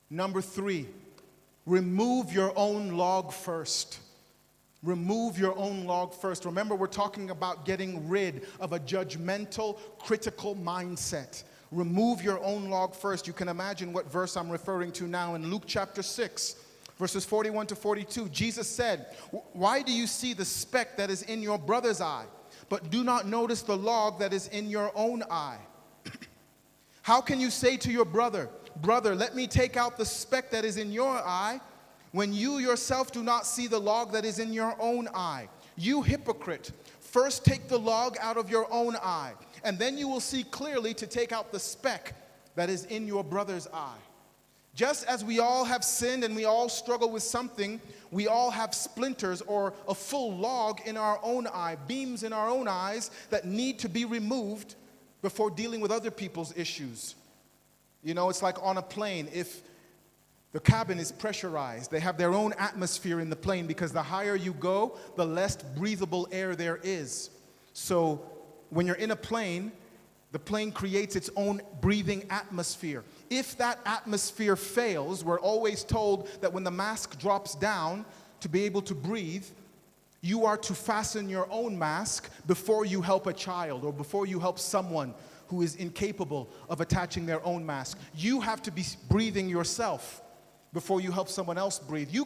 Number 3, remove your own log first. Remove your own log first. Remember, we're talking about getting rid of a judgmental, critical mindset. Remove your own log first. You can imagine what verse I'm referring to now in Luke chapter 6, verses 41 to 42. Jesus said, "Why do you see the speck that is in your brother's eye, but do not notice the log that is in your own eye? How can you say to your brother, 'Brother, let me take out the speck that is in your eye,' when you yourself do not see the log that is in your own eye? You hypocrite, first take the log out of your own eye, and then you will see clearly to take out the speck that is in your brother's eye." Just as we all have sinned and we all struggle with something, we all have splinters or a full log in our own eye, beams in our own eyes that need to be removed before dealing with other people's issues. You know, it's like on a plane. If the cabin is pressurized, they have their own atmosphere in the plane, because the higher you go, the less breathable air there is. So when you're in a plane, the plane creates its own breathing atmosphere. If that atmosphere fails, we're always told that when the mask drops down to be able to breathe, you are to fasten your own mask before you help a child or before you help someone who is incapable of attaching their own mask. You have to be breathing yourself before you help someone else breathe. You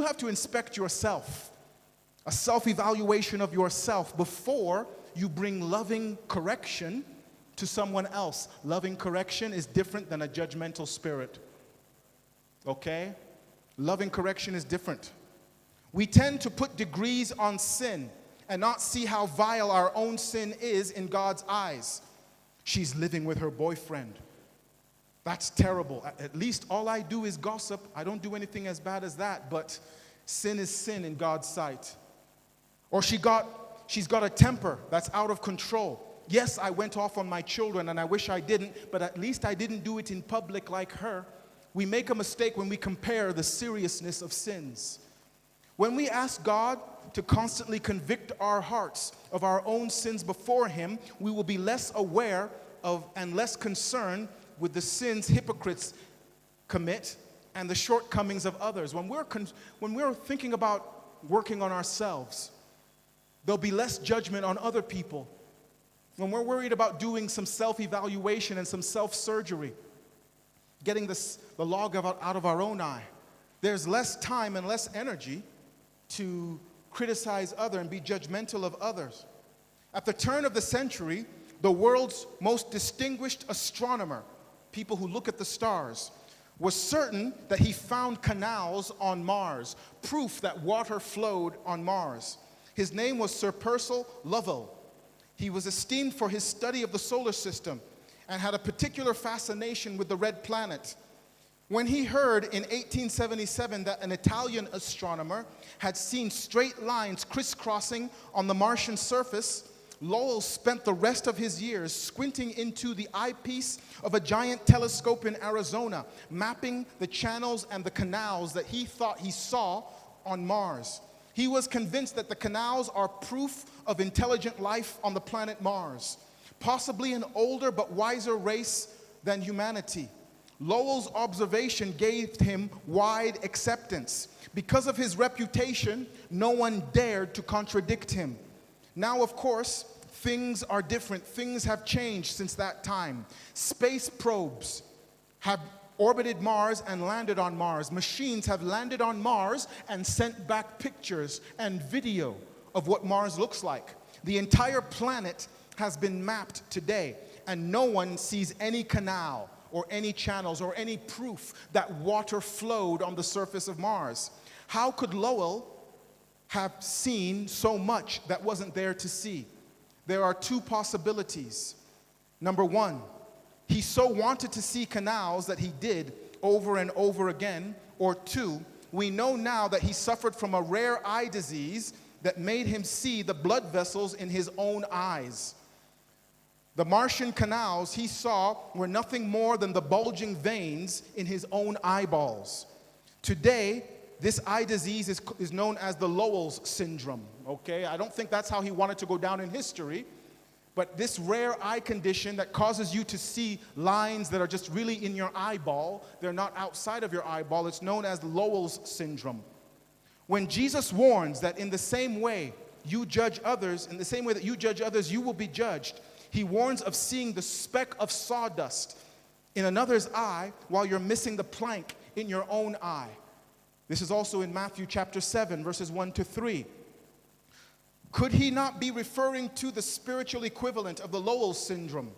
have to inspect yourself, a self-evaluation of yourself before you bring loving correction to someone else. Loving correction is different than a judgmental spirit. Okay? Loving correction is different. We tend to put degrees on sin and not see how vile our own sin is in God's eyes. She's living with her boyfriend. That's terrible. At least all I do is gossip. I don't do anything as bad as that, but sin is sin in God's sight. Or she's got a temper that's out of control. Yes, I went off on my children and I wish I didn't, but at least I didn't do it in public like her. We make a mistake when we compare the seriousness of sins. When we ask God to constantly convict our hearts of our own sins before Him, we will be less aware of and less concerned with the sins hypocrites commit and the shortcomings of others. When we're thinking about working on ourselves, there'll be less judgment on other people. When we're worried about doing some self-evaluation and some self-surgery, getting the log out of our own eye, there's less time and less energy to criticize others and be judgmental of others. At the turn of the century, the world's most distinguished astronomer, people who look at the stars, was certain that he found canals on Mars, proof that water flowed on Mars. His name was Sir Percival Lovell. He was esteemed for his study of the solar system and had a particular fascination with the red planet. When he heard in 1877 that an Italian astronomer had seen straight lines crisscrossing on the Martian surface, Lowell spent the rest of his years squinting into the eyepiece of a giant telescope in Arizona, mapping the channels and the canals that he thought he saw on Mars. He was convinced that the canals are proof of intelligent life on the planet Mars, possibly an older but wiser race than humanity. Lowell's observation gave him wide acceptance. Because of his reputation, no one dared to contradict him. Now, of course, things are different. Things have changed since that time. Space probes have orbited Mars and landed on Mars. Machines have landed on Mars and sent back pictures and video of what Mars looks like. The entire planet has been mapped today, and no one sees any canal or any channels or any proof that water flowed on the surface of Mars. How could Lowell have seen so much that wasn't there to see? There are two possibilities. Number one, he so wanted to see canals that he did over and over again. Or two, we know now that he suffered from a rare eye disease that made him see the blood vessels in his own eyes. The Martian canals he saw were nothing more than the bulging veins in his own eyeballs. Today, this eye disease is known as the Lowell's syndrome, okay? I don't think that's how he wanted to go down in history, But this rare eye condition that causes you to see lines that are just really in your eyeball, they're not outside of your eyeball, it's known as Lowell's syndrome. When Jesus warns that in the same way you judge others, in the same way that you judge others, you will be judged, he warns of seeing the speck of sawdust in another's eye while you're missing the plank in your own eye. This is also in Matthew chapter 7, verses 1 to 3. Could he not be referring to the spiritual equivalent of the Lowell syndrome?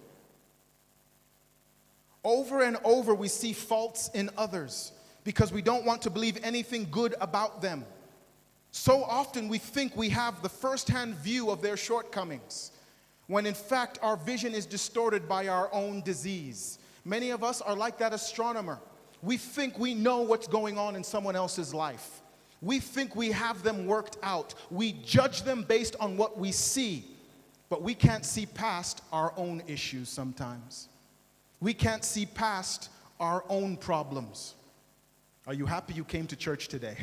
Over and over we see faults in others because we don't want to believe anything good about them. So often we think we have the first-hand view of their shortcomings, when in fact our vision is distorted by our own disease. Many of us are like that astronomer. We think we know what's going on in someone else's life. We think we have them worked out. We judge them based on what we see, but we can't see past our own issues sometimes. We can't see past our own problems. Are you happy you came to church today?